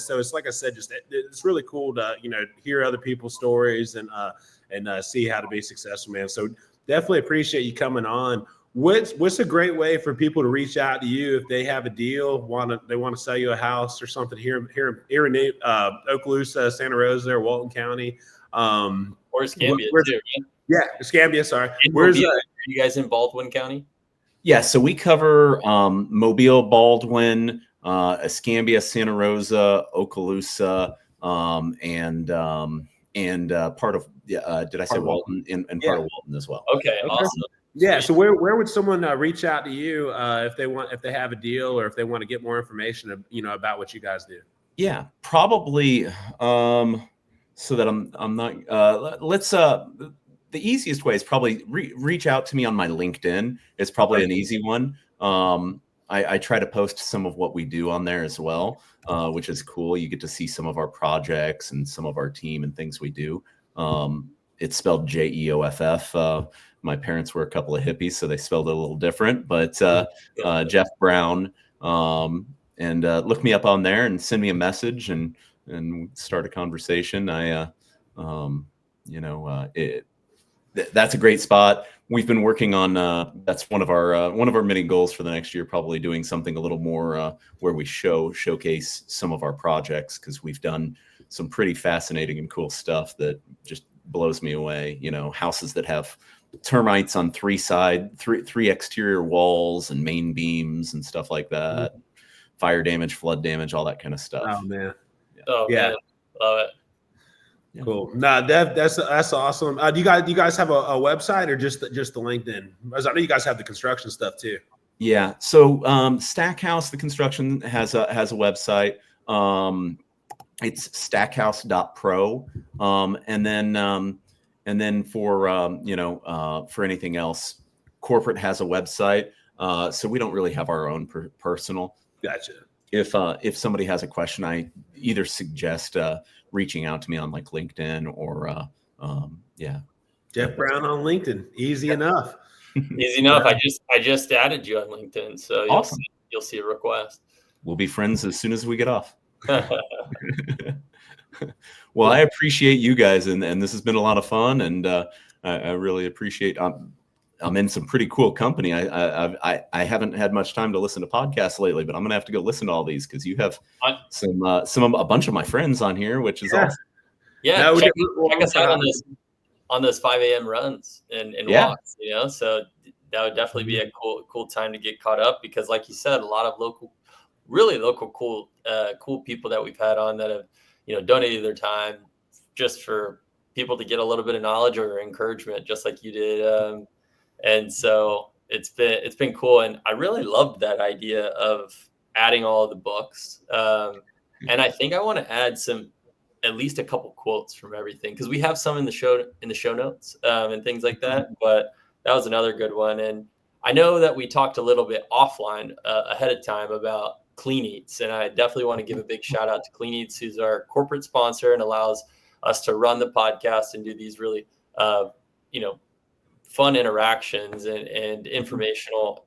so it's like I said, just it's really cool to hear other people's stories and see how to be successful, man. So definitely appreciate you coming on. What's a great way for people to reach out to you if they have a deal, they want to sell you a house or something here in Okaloosa, Santa Rosa, or Walton County, or Escambia too? Yeah, Escambia. Sorry, are you guys in Baldwin County? Yeah, so we cover Mobile, Baldwin, Escambia, Santa Rosa, Okaloosa, and part of did I say Walton? And Yeah. part of Walton as well. Okay, awesome. Yeah. So where would someone reach out to you if they have a deal, or if they want to get more information, about what you guys do? Yeah, probably. So that I'm not. Let's. The easiest way is probably reach out to me on my LinkedIn. It's probably an easy one. I try to post some of what we do on there as well, which is cool. You get to see some of our projects and some of our team and things we do. It's spelled Jeoff. My parents were a couple of hippies, so they spelled it a little different. But Jeff Brown. And look me up on there and send me a message and start a conversation. That's a great spot. We've been working on that's one of our many goals for the next year, probably doing something a little more where we showcase some of our projects, because we've done some pretty fascinating and cool stuff that just blows me away. Houses that have termites on three exterior walls and main beams and stuff like that. Fire damage, flood damage, all that kind of stuff. Oh man. Oh yeah, man. Love it. Yeah. Cool. Nah, that's awesome. Do you guys have a website, or just the LinkedIn? Because I know you guys have the construction stuff too. Yeah. So Stackhouse, the construction, has a website. It's stackhouse.pro. And then for anything else, corporate has a website. So we don't really have our own personal. Gotcha. If somebody has a question, I either suggest reaching out to me on like LinkedIn or Jeff Brown on LinkedIn. Easy enough. Easy enough. I just added you on LinkedIn, so awesome. You'll see a request. We'll be friends as soon as we get off. Well, I appreciate you guys, and this has been a lot of fun, and I really appreciate. I'm in some pretty cool company. I haven't had much time to listen to podcasts lately, but I'm gonna have to go listen to all these, because you have a bunch of my friends on here, which is awesome. Yeah, no, check us out on those 5 a.m. runs and walks. So that would definitely be a cool time to get caught up, because, like you said, a lot of really local cool people that we've had on that have donated their time just for people to get a little bit of knowledge or encouragement, just like you did. And so it's been cool, and I really loved that idea of adding all of the books. And I think I want to add at least a couple quotes from everything, because we have some in the show notes and things like that. But that was another good one, and I know that we talked a little bit offline ahead of time about Clean Eats, and I definitely want to give a big shout out to Clean Eats, who's our corporate sponsor and allows us to run the podcast and do these really fun interactions and informational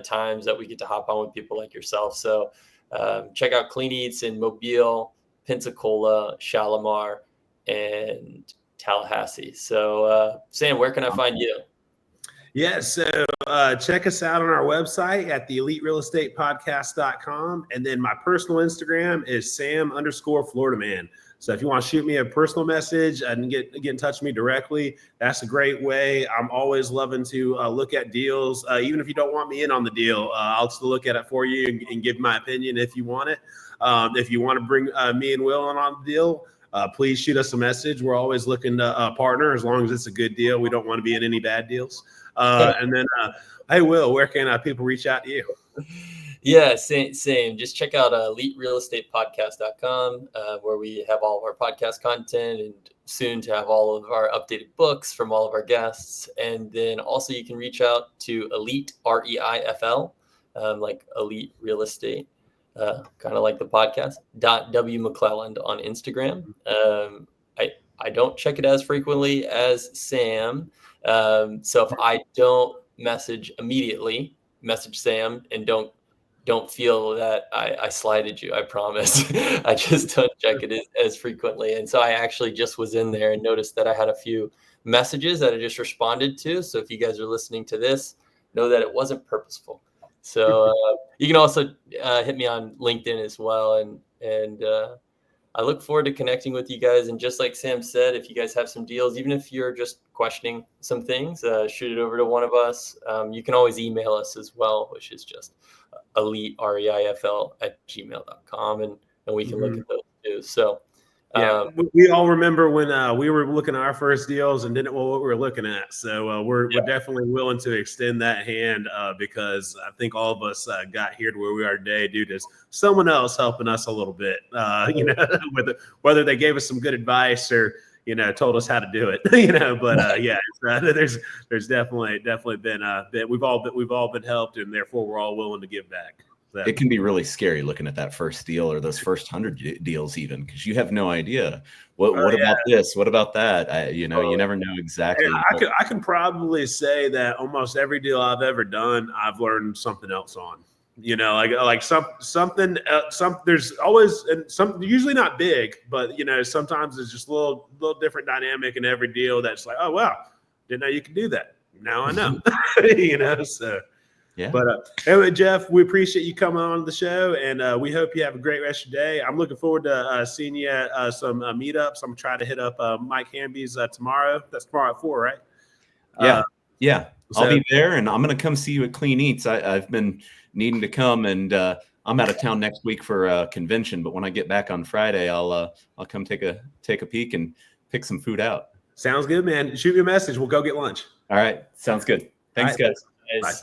times that we get to hop on with people like yourself. So check out Clean Eats in Mobile, Pensacola, Shalimar, and Tallahassee. So Sam, where can I find you? Yeah, so check us out on our website at theeliterealestatepodcast.com. And then my personal Instagram is Sam_FloridaMan. So if you want to shoot me a personal message and get in touch with me directly, that's a great way. I'm always loving to look at deals. Even if you don't want me in on the deal, I'll still look at it for you and give my opinion if you want it. If you want to bring me and Will on the deal, please shoot us a message. We're always looking to partner, as long as it's a good deal. We don't want to be in any bad deals. And then, hey, Will, where can people reach out to you? Yeah, same. Just check out eliterealestatepodcast.com, where we have all of our podcast content, and soon to have all of our updated books from all of our guests. And then also you can reach out to Elite, REIFL, like Elite Real Estate, kind of like the podcast, .W.McClelland on Instagram. I don't check it as frequently as Sam. So if I don't message immediately, message Sam, and don't feel that I slighted you. I promise. I just don't check it as frequently. And so I actually just was in there and noticed that I had a few messages that I just responded to. So if you guys are listening to this, know that it wasn't purposeful. So you can also hit me on LinkedIn as well. And I look forward to connecting with you guys. And just like Sam said, if you guys have some deals, even if you're just questioning some things, shoot it over to one of us. You can always email us as well, which is just elite@gmail.com, and we can look at those too. So yeah, we all remember when we were looking at our first deals and didn't know what we were looking at. So we're definitely willing to extend that hand because I think all of us got here to where we are today due to someone else helping us a little bit. You know, whether they gave us some good advice or told us how to do it. But yeah, there's definitely been we've all been helped, and therefore we're all willing to give back. It can be really scary looking at that first deal or those first 100 deals, even because you have no idea what about this, what about that. You never know exactly. I can probably say that almost every deal I've ever done, I've learned something else on. Something. There's always some, usually not big, but sometimes it's just a little different dynamic in every deal. That's like, oh wow, didn't know you could do that. Now I know. So. Yeah. But anyway, Jeff, we appreciate you coming on the show, and we hope you have a great rest of your day. I'm looking forward to seeing you at some meetups. I'm trying to hit up Mike Hamby's tomorrow. That's tomorrow at 4, right? Yeah. I'll be there, and I'm going to come see you at Clean Eats. I've been needing to come, and I'm out of town next week for a convention. But when I get back on Friday, I'll come take a peek and pick some food out. Sounds good, man. Shoot me a message. We'll go get lunch. All right. Sounds good. Thanks, guys. Bye.